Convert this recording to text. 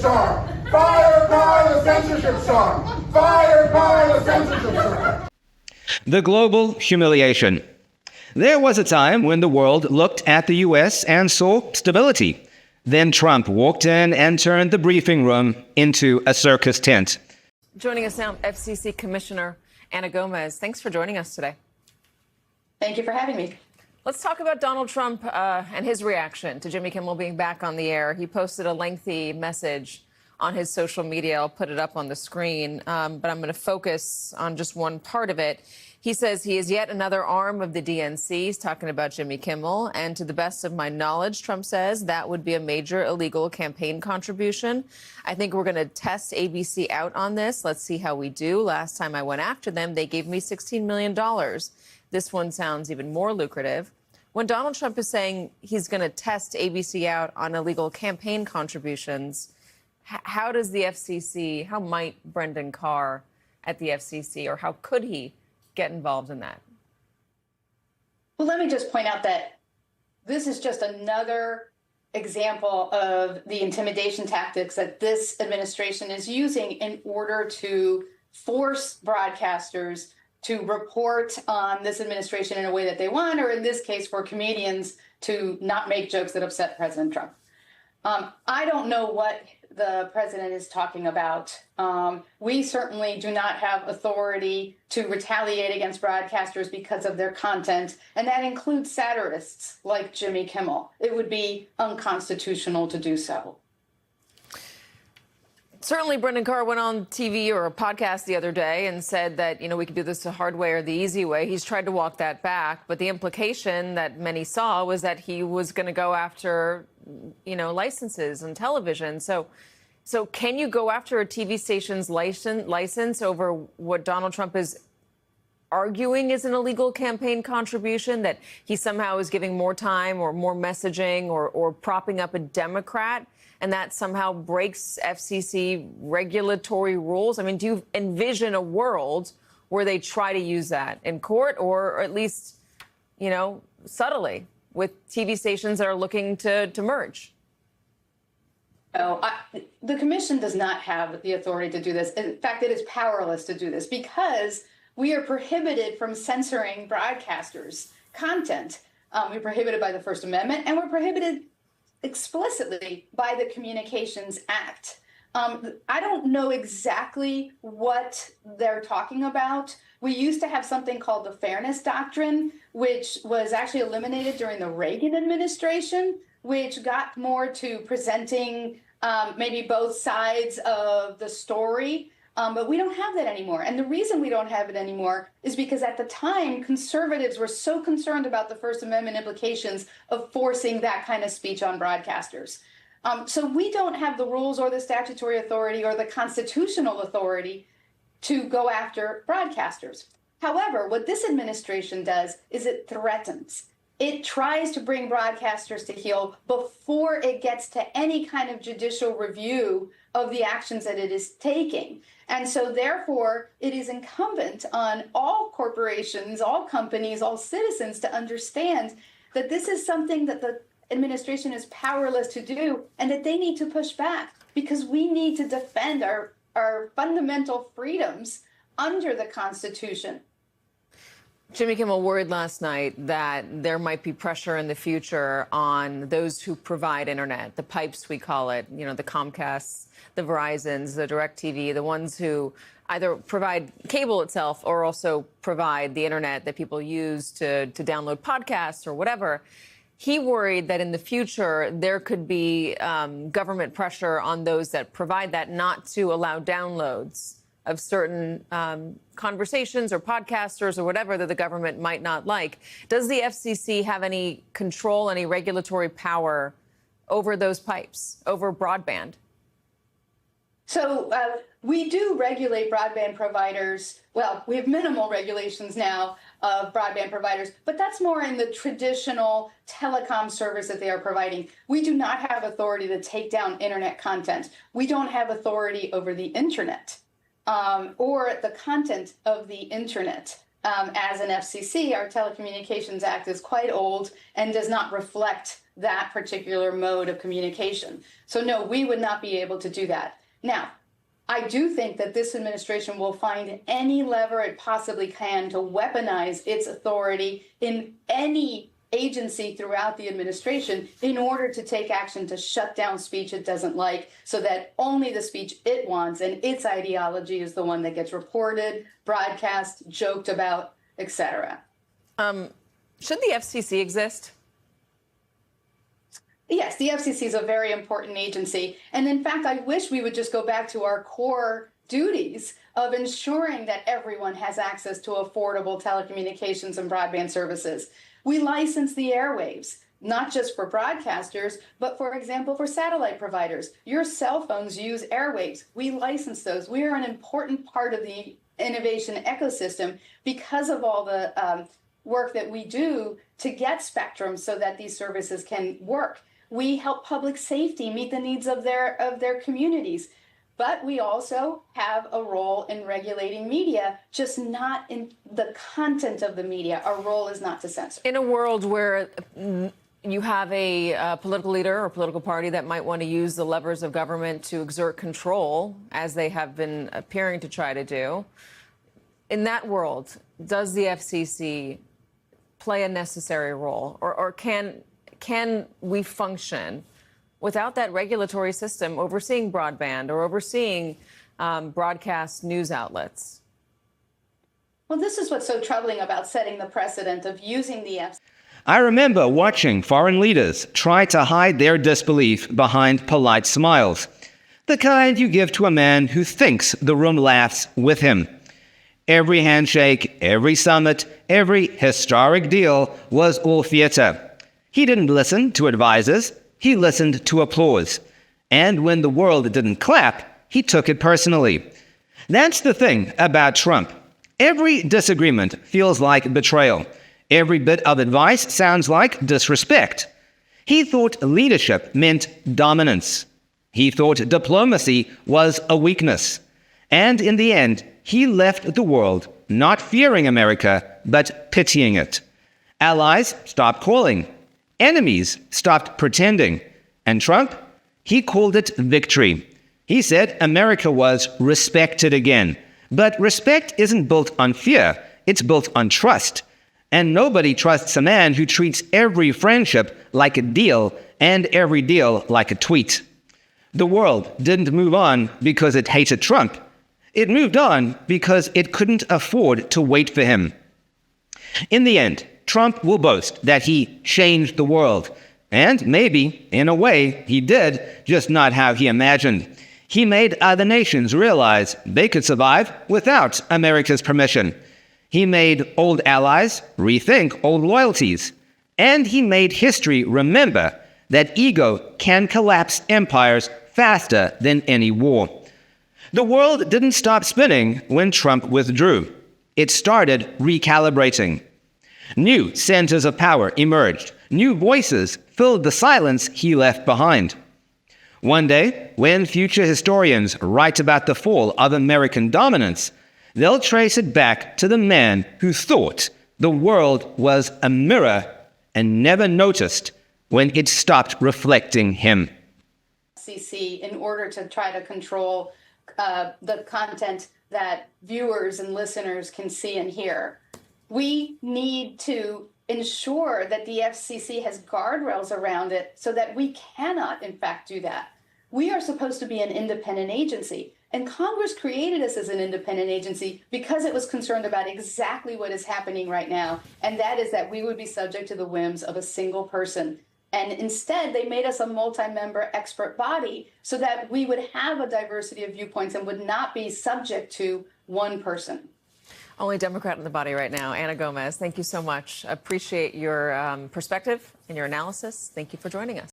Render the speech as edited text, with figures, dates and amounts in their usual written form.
czar! Fire Carl, the censorship czar! Fire Carl, the censorship czar! The global humiliation. There was a time when the world looked at the U.S. and saw stability. Then Trump walked in and turned the briefing room into a circus tent. Joining us now, FCC Commissioner Ana Gomez. Thanks for joining us today. Thank you for having me. Let's talk about Donald Trump and his reaction to Jimmy Kimmel being back on the air. He posted a lengthy message on his social media. I'll put it up on the screen, but I'm going to focus on just one part of it. He says he is yet another arm of the DNC. He's talking about Jimmy Kimmel. And to the best of my knowledge, Trump says that would be a major illegal campaign contribution. I think we're going to test ABC out on this. Let's see how we do. Last time I went after them, they gave me $16 million. This one sounds even more lucrative. When Donald Trump is saying he's going to test ABC out on illegal campaign contributions, how does the FCC, how might Brendan Carr at the FCC, or how could he get involved in that? Well, let me just point out that this is just another example of the intimidation tactics that this administration is using in order to force broadcasters to report on this administration in a way that they want, or in this case, for comedians to not make jokes that upset President Trump. I don't know what the president is talking about. We certainly do not have authority to retaliate against broadcasters because of their content, and that includes satirists like Jimmy Kimmel. It would be unconstitutional to do so. Certainly, Brendan Carr went on TV or a podcast the other day and said that, we could do this the hard way or the easy way. He's tried to walk that back. But the implication that many saw was that he was going to go after, licenses on television. So can you go after a TV station's license over what Donald Trump is arguing is an illegal campaign contribution, that he somehow is giving more time or more messaging or propping up a Democrat? And that somehow breaks FCC regulatory rules? I mean, do you envision a world where they try to use that in court, or at least, subtly with TV stations that are looking to merge? No, the commission does not have the authority to do this. In fact, it is powerless to do this because we are prohibited from censoring broadcasters' content. We're prohibited by the First Amendment, and we're prohibited explicitly by the Communications Act. I don't know exactly what they're talking about. We used to have something called the Fairness Doctrine, which was actually eliminated during the Reagan administration, which got more to presenting maybe both sides of the story. But we don't have that anymore. And the reason we don't have it anymore is because at the time, conservatives were so concerned about the First Amendment implications of forcing that kind of speech on broadcasters. So we don't have the rules or the statutory authority or the constitutional authority to go after broadcasters. However, what this administration does is it threatens. It tries to bring broadcasters to heel before it gets to any kind of judicial review of the actions that it is taking. And so therefore, it is incumbent on all corporations, all companies, all citizens to understand that this is something that the administration is powerless to do and that they need to push back because we need to defend our fundamental freedoms under the Constitution. Jimmy Kimmel worried last night that there might be pressure in the future on those who provide internet, the pipes we call it, the Comcasts, the Verizons, the DirecTV, the ones who either provide cable itself or also provide the internet that people use to download podcasts or whatever. He worried that in the future there could be government pressure on those that provide that not to allow downloads of certain conversations or podcasters or whatever that the government might not like. Does the FCC have any control, any regulatory power over those pipes, over broadband? So we do regulate broadband providers. Well, we have minimal regulations now of broadband providers, but that's more in the traditional telecom service that they are providing. We do not have authority to take down internet content. We don't have authority over the internet or the content of the internet. As an FCC, our Telecommunications Act is quite old and does not reflect that particular mode of communication. So no, we would not be able to do that. Now, I do think that this administration will find any lever it possibly can to weaponize its authority in any agency throughout the administration in order to take action to shut down speech it doesn't like, so that only the speech it wants and its ideology is the one that gets reported, broadcast, joked about, etc. Should the FCC exist? Yes, the FCC is a very important agency. And in fact, I wish we would just go back to our core duties of ensuring that everyone has access to affordable telecommunications and broadband services. We license the airwaves, not just for broadcasters, but for example, for satellite providers. Your cell phones use airwaves. We license those. We are an important part of the innovation ecosystem because of all the work that we do to get spectrum so that these services can work. We help public safety meet the needs of their communities. But we also have a role in regulating media, just not in the content of the media. Our role is not to censor. In a world where you have a political leader or political party that might want to use the levers of government to exert control, as they have been appearing to try to do, in that world, does the FCC play a necessary role, or can we function without that regulatory system overseeing broadband or overseeing broadcast news outlets? Well, this is what's so troubling about setting the precedent of using the FCC. I remember watching foreign leaders try to hide their disbelief behind polite smiles, the kind you give to a man who thinks the room laughs with him. Every handshake, every summit, every historic deal was all theater. He didn't listen to advisors. He listened to applause. And when the world didn't clap, he took it personally. That's the thing about Trump. Every disagreement feels like betrayal. Every bit of advice sounds like disrespect. He thought leadership meant dominance. He thought diplomacy was a weakness. And in the end, he left the world not fearing America, but pitying it. Allies stopped calling. Enemies stopped pretending. And Trump, he called it victory. He said America was respected again. But respect isn't built on fear. It's built on trust. And nobody trusts a man who treats every friendship like a deal and every deal like a tweet. The world didn't move on because it hated Trump. It moved on because it couldn't afford to wait for him. In the end, Trump will boast that he changed the world. And maybe, in a way, he did, just not how he imagined. He made other nations realize they could survive without America's permission. He made old allies rethink old loyalties. And he made history remember that ego can collapse empires faster than any war. The world didn't stop spinning when Trump withdrew. It started recalibrating. New centers of power emerged. New voices filled the silence he left behind. One day, when future historians write about the fall of American dominance, they'll trace it back to the man who thought the world was a mirror and never noticed when it stopped reflecting him. FCC in order to try to control the content that viewers and listeners can see and hear. We need to ensure that the FCC has guardrails around it so that we cannot, in fact, do that. We are supposed to be an independent agency, and Congress created us as an independent agency because it was concerned about exactly what is happening right now, and that is that we would be subject to the whims of a single person. And instead, they made us a multi-member expert body so that we would have a diversity of viewpoints and would not be subject to one person. Only Democrat in the body right now, Ana Gomez. Thank you so much. Appreciate your perspective and your analysis. Thank you for joining us.